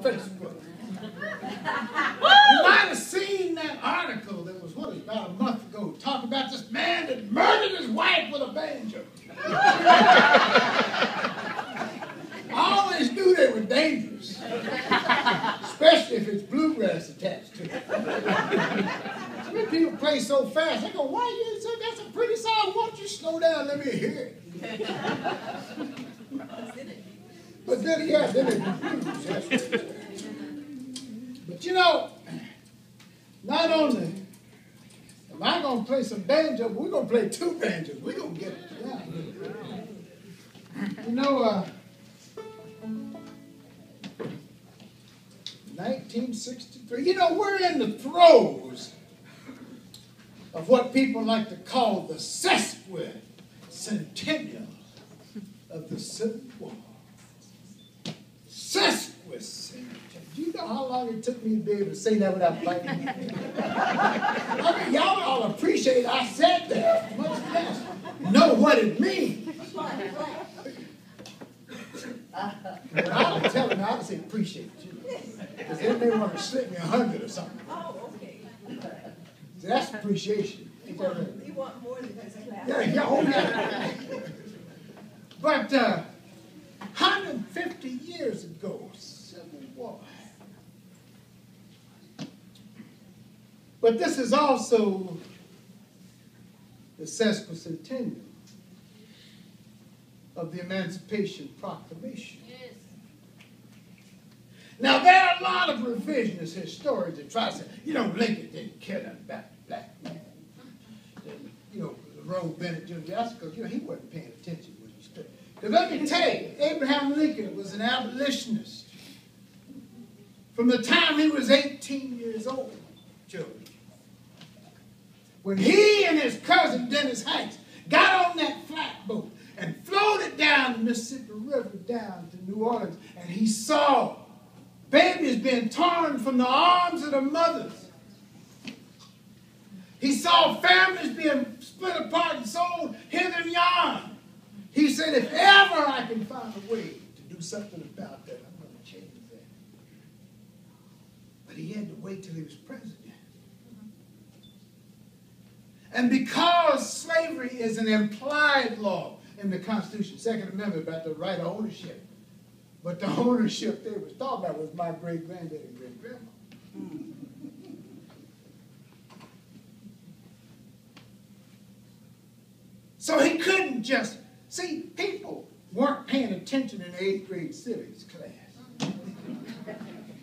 Facebook. You might have seen that article that was, what, about a month ago, talking about this man that murdered his wife with a banjo. I always knew they were dangerous, especially if it's bluegrass attached to it. Some people play so fast, they go, why you so that's a pretty song, why don't you slow down, let me hear it. But then, yeah, then it blues. But you know, not only am I going to play some banjo, but we're going to play two banjos. We're going to get it down. You know, 1963, you know, we're in the throes of what people like to call the sesquicentennial of the Civil War. Sesquicentennial. Do you know how long it took me to be able to say that without fighting? I mean, y'all all appreciate I said that. Much less know what it means. But I would tell them, I would say appreciate you. Because they may want to slip me 100 or something. Oh, okay. So that's appreciation. You want more than that. Yeah, oh yeah. But 150 years ago, Civil War. But this is also the sesquicentennial of the Emancipation Proclamation. Yes. Now, there are a lot of revisionist historians that try to say, you know, Lincoln didn't care nothing about the black man. You know, Roe Bennett Jr. That's because, you know, he wasn't paying attention when he stood. Because let me tell you, Abraham Lincoln was an abolitionist from the time he was 18 years old, children. When he and his cousin Dennis Hanks got on that flatboat and floated down the Mississippi River down to New Orleans, and he saw babies being torn from the arms of their mothers. He saw families being split apart and sold hither and yon. He said, if ever I can find a way to do something about that, I'm going to change that. But he had to wait till he was president. And because slavery is an implied law in the Constitution, Second Amendment about the right of ownership, but the ownership they was talking about was my great-granddaddy and great-grandma. So he couldn't just, see, people weren't paying attention in the 8th grade civics class.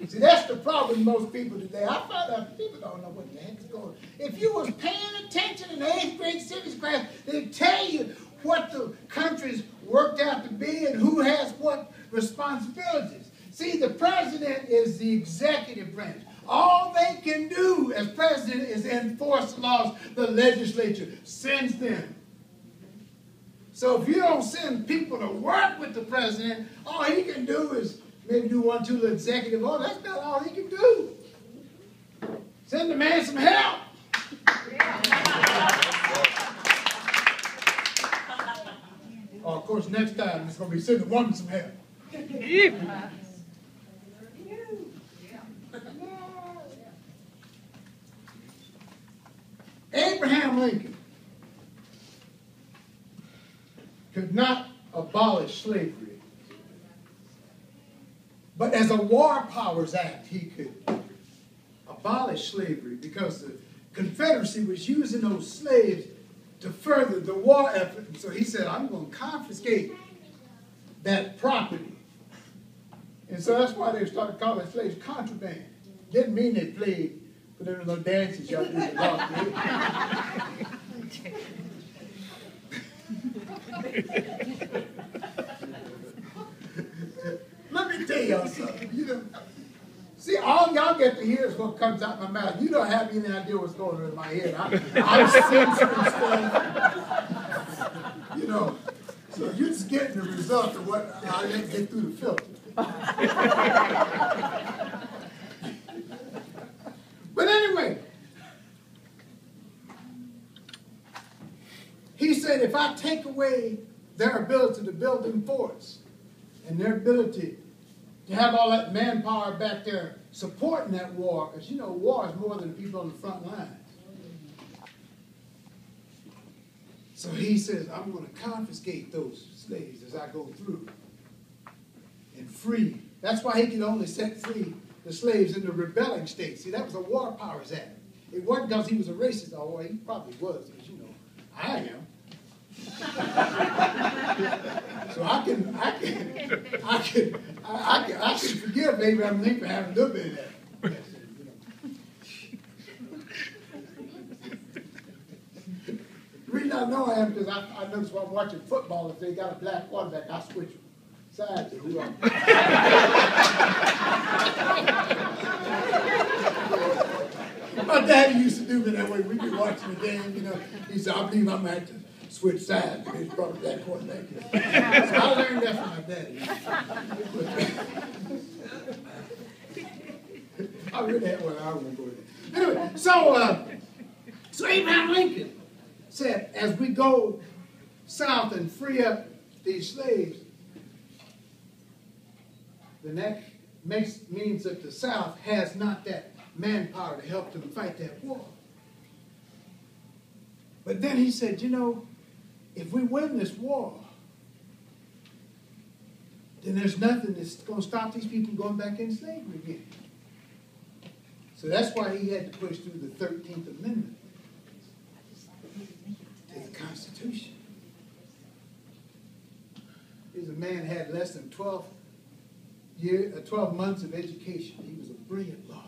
See, that's the problem with most people today. I found out people don't know what the heck's going on. If you was paying attention in the 8th grade civics class, they'd tell you what the country's worked out to be and who has what responsibilities. See, the president is the executive branch. All they can do as president is enforce the laws the legislature sends them. So if you don't send people to work with the president, all he can do is maybe do 1 or 2 little executive orders. That's not all he can do. Send the man some help. Oh, of course, next time it's going to be sending the woman some help. Abraham Lincoln could not abolish slavery, but as a War Powers Act, he could abolish slavery because the Confederacy was using those slaves to further the war effort. And so he said, I'm going to confiscate that property. And so that's why they started calling slaves contraband. Didn't mean they played for them little dances y'all do in the loft. Let me tell y'all something. You know, see, all y'all get to hear is what comes out my mouth. You don't have any idea what's going on in my head. I'm censoring stuff. You know, so you're just getting the result of what I didn't get through the filter. But anyway, he said, if I take away their ability to build them forts and their ability to have all that manpower back there supporting that war, because you know war is more than the people on the front lines. So he says, I'm going to confiscate those slaves as I go through and free. That's why he could only set free the slaves in the rebelling states. See, that was a War Powers Act. It wasn't because he was a racist, although he probably was, because you know, I am. So I can forgive Abraham Lincoln for having a little bit of that. The reason I know I am because I notice while I'm watching football, if they got a black quarterback, I switch sides to who I'm. My daddy used to do me that way. We'd be watching the game, you know. He said, I believe I'm going to have to switch sides. He's brought a black quarterback. So I learned that from my daddy. I really had one. I won't go there. Anyway, so Abraham Lincoln said, as we go south and free up these slaves, then that means that the South has not that manpower to help them fight that war. But then he said, you know, if we win this war, then there's nothing that's going to stop these people going back into slavery again. So that's why he had to push through the 13th Amendment to the Constitution. Here's a man who had less than 12 months of education. He was a brilliant lawyer.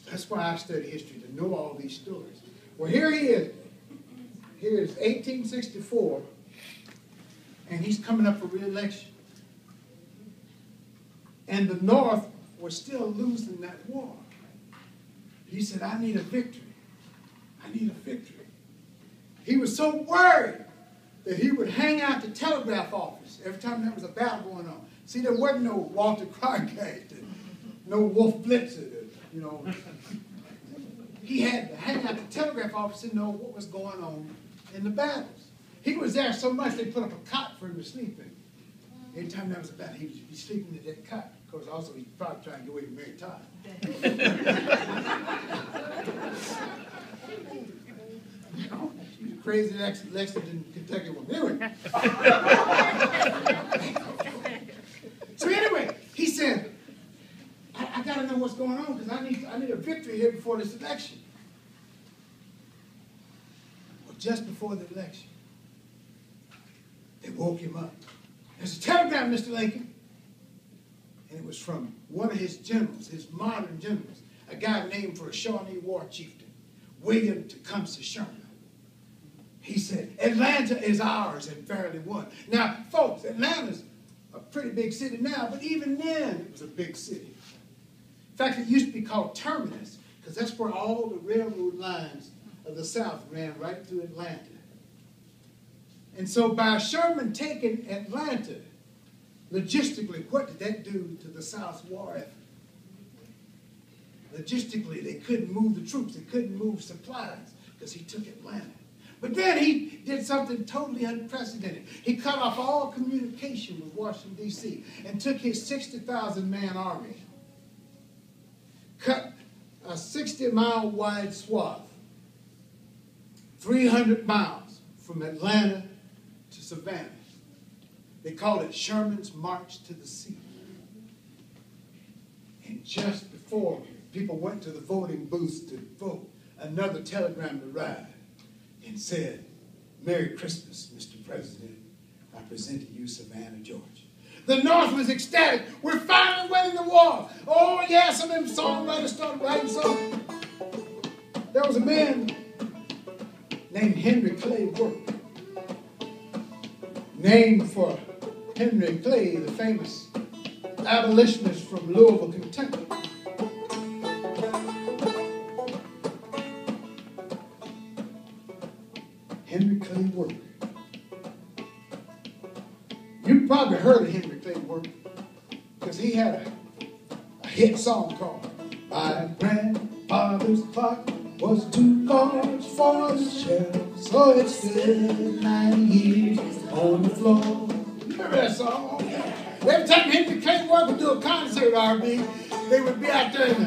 That's why I study history, to know all these stories. Well, here he is. Here is 1864, and he's coming up for re-election. And the North was still losing that war. He said, I need a victory. I need a victory. He was so worried that he would hang out the telegraph office every time there was a battle going on. See, there wasn't no Walter Cronkite, no Wolf Blitzer, you know. He had to hang out the telegraph office and know what was going on in the battles. He was there so much they put up a cot for him to sleep in. Every time there was a battle, he would be sleeping in that cot. Of course, also he'd probably try and get away from Mary Todd. You know, she was a crazy Lexington, Kentucky woman. Anyway. So anyway, he said, I got to know what's going on because I need a victory here before this election. Well, just before the election, they woke him up. There's a telegram, Mr. Lincoln. And it was from one of his generals, his modern generals, a guy named for a Shawnee war chieftain, William Tecumseh Sherman. He said, Atlanta is ours and fairly won. Now, folks, Atlanta's a pretty big city now, but even then it was a big city. In fact, it used to be called Terminus, because that's where all the railroad lines of the South ran right through Atlanta. And so by Sherman taking Atlanta, logistically, what did that do to the South's war effort? Logistically, they couldn't move the troops. They couldn't move supplies because he took Atlanta. But then he did something totally unprecedented. He cut off all communication with Washington, D.C. and took his 60,000-man army, cut a 60-mile wide swath, 300 miles from Atlanta to Savannah. They called it Sherman's March to the Sea. And just before people went to the voting booths to vote, another telegram arrived and said, Merry Christmas, Mr. President. I present to you Savannah, Georgia. The North was ecstatic. We're finally winning the war. Oh, yeah, some of them songwriters started writing songs. There was a man named Henry Clay Work, named for Henry Clay, the famous abolitionist from Louisville, Kentucky. Henry Clay Work. You probably heard of Henry Clay Work because he had a hit song called My Grandfather's Clock was too large for the shelf, so it stood 90 years on the floor. You remember that song? Yeah. Every time Henry Claiborne would do a concert, R.B., they would be out there in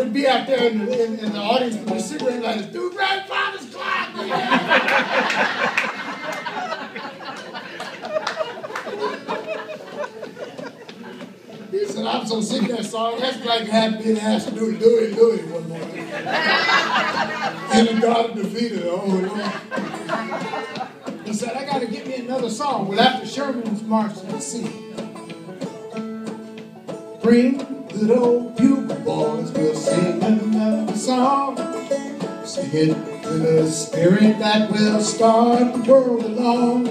the audience with their cigarette lighters. Do grandfather's clock! He said, I'm so sick of that song. That's like having been asked to do Louie one morning. And the God defeated, oh Lord. He said, I got to get me another song. Well, after Sherman's March to the Sea, bring the old bugle boys, we'll sing another song. Sing it with a spirit that will start the world along.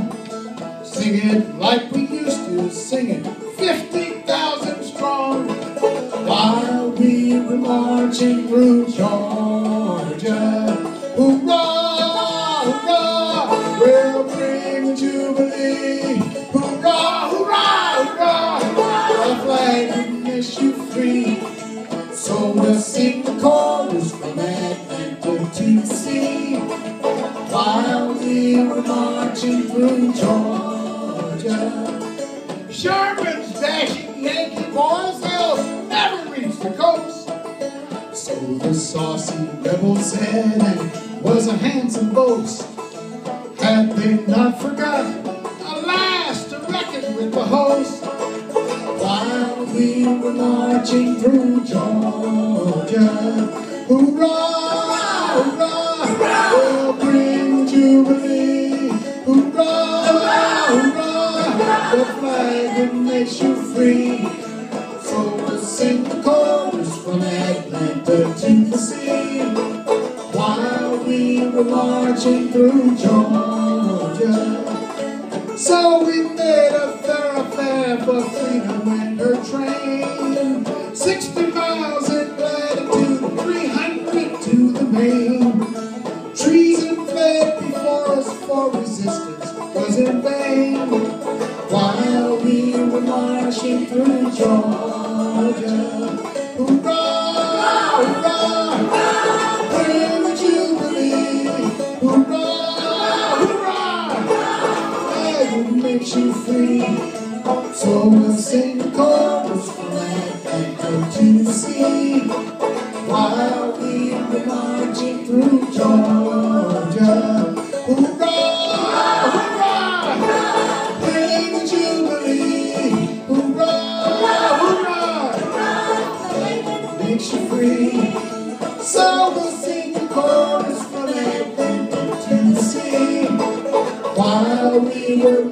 Sing it like we used to sing it, 50,000 strong. While we were marching through Georgia, hoorah, hoorah, we'll bring the Jubilee. Hoorah, hurrah, hurrah, the flag will miss you free. So we'll sing the chorus from Atlanta to the sea. While we were marching through Georgia, Sherman's dashing Yankee boys, they'll never reach the coast. So the saucy rebel said, and it was a handsome boast. Had they not forgotten, alas, to reckon with the host. While we were marching through Georgia, hoorah, hoorah, we'll bring the Jubilee. Hoorah, hoorah, the flag that makes you free. So we'll sing the chorus from Atlanta to the sea. While we were marching through Georgia, so we made a thoroughfare for freedom and her train. 60 miles in latitude, 300 to the main. Treason fled before us, for resistance was in vain. While we were marching through Georgia, hoorah, hoorah, bring the Jubilee. Hoorah, hoorah, makes you free. So we'll sing the chorus from Atlanta to the sea. While we were marching through Georgia, hoorah, hoorah, bring the Jubilee. Hoorah, hoorah, makes you free. So we'll sing the chorus from Atlanta to the sea. While we were